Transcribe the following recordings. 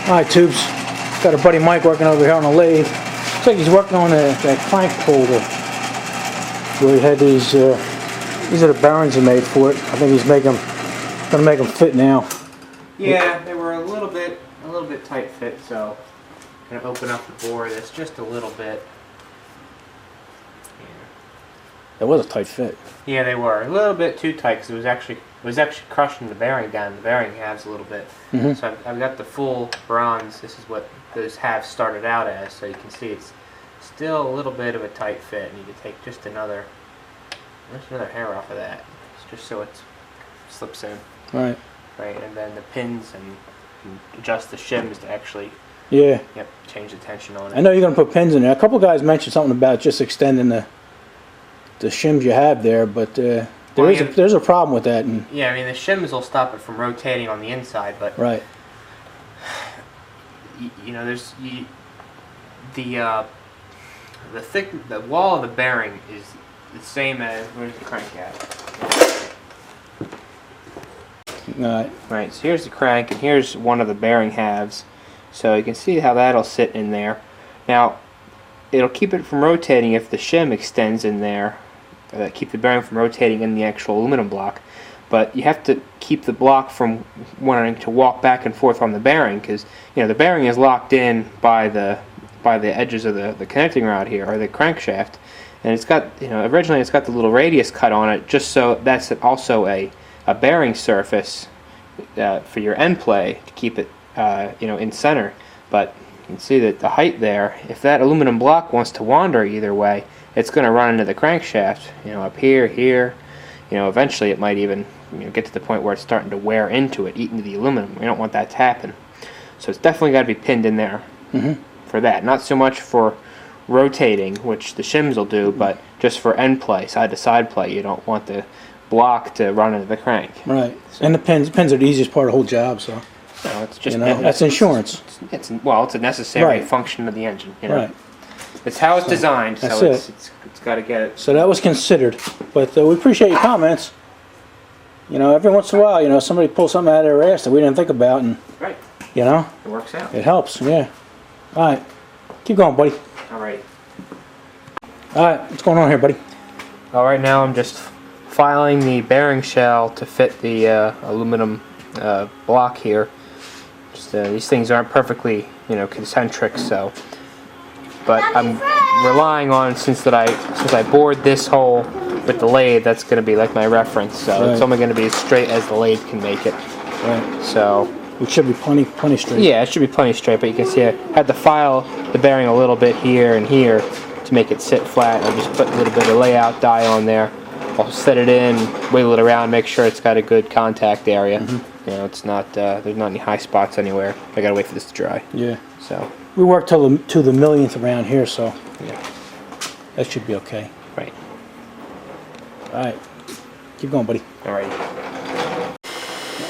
Alright, tubes. Got our buddy Mike working over here on the lathe. Looks like he's working on that crank puller. Where he had these are the bearings he made for it. I think he's gonna make them fit now. Yeah, they were a little bit tight fit, so I'm gonna open up the bore this just a little bit. It was a tight fit. Yeah, they were a little bit too tight because it was actually crushing the bearing down, the bearing halves a little bit. Mm-hmm. So I've got the full bronze. This is what those halves started out as. So you can see it's still a little bit of a tight fit. I need to take just another hair off of that, just so it slips in. Right. Right, and then the pins and adjust the shims to actually. Yeah. Yep. Change the tension on it. I know you're gonna put pins in there. A couple guys mentioned something about just extending the shims you have there, but there's a problem with that. And yeah, I mean the shims will stop it from rotating on the inside, but right. You know, there's the wall of the bearing is the same as where's the crank at? Alright. Right. So here's the crank, and here's one of the bearing halves. So you can see how that'll sit in there. Now, it'll keep it from rotating if the shim extends in there. Keep the bearing from rotating in the actual aluminum block, but you have to keep the block from wanting to walk back and forth on the bearing, because the bearing is locked in by the edges of the connecting rod here, or the crankshaft, and it's got originally it's got the little radius cut on it, just so that's also a bearing surface for your end play to keep it in center. But you can see that the height there, if that aluminum block wants to wander either way, it's going to run into the crankshaft, up here. Eventually it might even get to the point where it's starting to wear into it, eat into the aluminum. We don't want that to happen. So it's definitely got to be pinned in there for that. Not so much for rotating, which the shims will do, but just for end play, side-to-side play. You don't want the block to run into the crank. Right. So, and the pins are the easiest part of the whole job, so. No, it's just that's insurance. It's a necessary function of the engine. Right. It's how it's designed, so it's got to get it. So that was considered, but we appreciate your comments. Every once in a while, somebody pulls something out of their ass that we didn't think about, and right. It works out. It helps. Yeah. All right. Keep going, buddy. All right. All right. What's going on here, buddy? All right. Now I'm just filing the bearing shell to fit the aluminum block here. Just, these things aren't perfectly, concentric, so. But I'm relying on since I bored this hole with the lathe, that's going to be like my reference. So it's only going to be as straight as the lathe can make it. Right. So it should be plenty straight. Yeah, it should be plenty straight. But you can see I had to file the bearing a little bit here and here to make it sit flat. I just put a little bit of layout dye on there. I'll set it in, wiggle it around, make sure it's got a good contact area. It's not there's not any high spots anywhere. I gotta wait for this to dry. Yeah. So we work to the millionth around here, so yeah, that should be okay. Right. All right. Keep going, buddy. All right.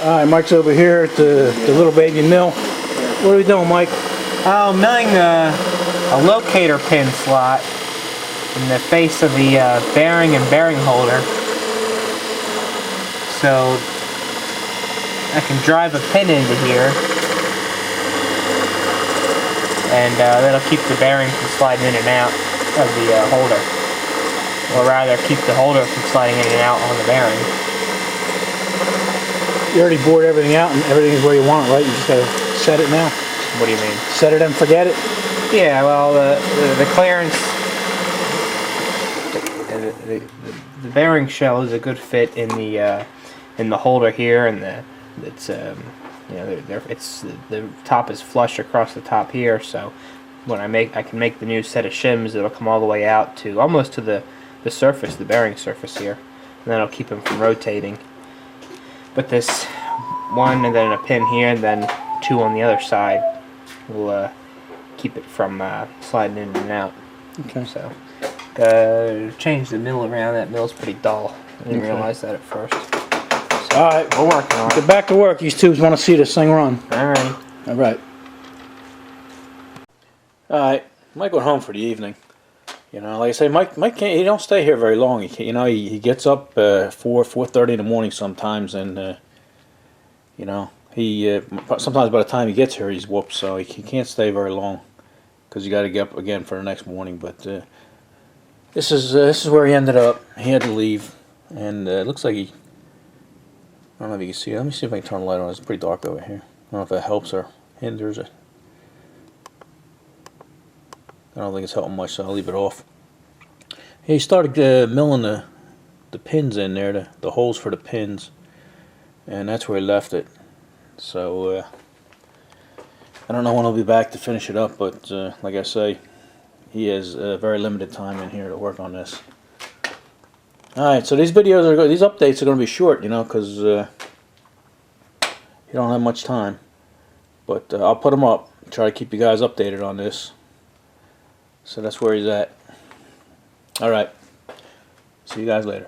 All right, Mike's over here at the little baby mill. What are we doing, Mike? Oh, milling a locator pin slot in the face of the bearing and bearing holder, so I can drive a pin into here, and that'll keep the bearing from sliding in and out of the holder, or rather keep the holder from sliding in and out on the bearing. You already bored everything out and everything's where you want it, right? You just gotta set it now. What do you mean? Set it and forget it? Yeah, well, the clearance, the bearing shell is a good fit in the holder here, and it's the top is flush across the top here. So when I can make the new set of shims, it'll come all the way out to almost to the surface, the bearing surface here, and that'll keep them from rotating. But this one and then a pin here and then two on the other side will keep it from sliding in and out. Okay. So change the mill around. That mill's pretty dull. I didn't realize that at first. So, all right, we're working on it. Get back to work. These tubes want to see this thing run. All right. All right. All right. Mike went home for the evening. Like I say, Mike can't. He don't stay here very long. He gets up 4:30 in the morning sometimes, and he sometimes by the time he gets here he's whooped, so he can't stay very long because you got to get up again for the next morning. But this is where he ended up. He had to leave, and it looks like he. I don't know if you can see it. Let me see if I can turn the light on. It's pretty dark over here. I don't know if that helps or hinders it. I don't think it's helping much, so I'll leave it off. He started milling the pins in there, the holes for the pins, and that's where he left it. So I don't know when he'll be back to finish it up, but like I say, he has very limited time in here to work on this. Alright, so these updates are going to be short, you know, because you don't have much time. But I'll put them up, try to keep you guys updated on this. So that's where he's at. Alright, see you guys later.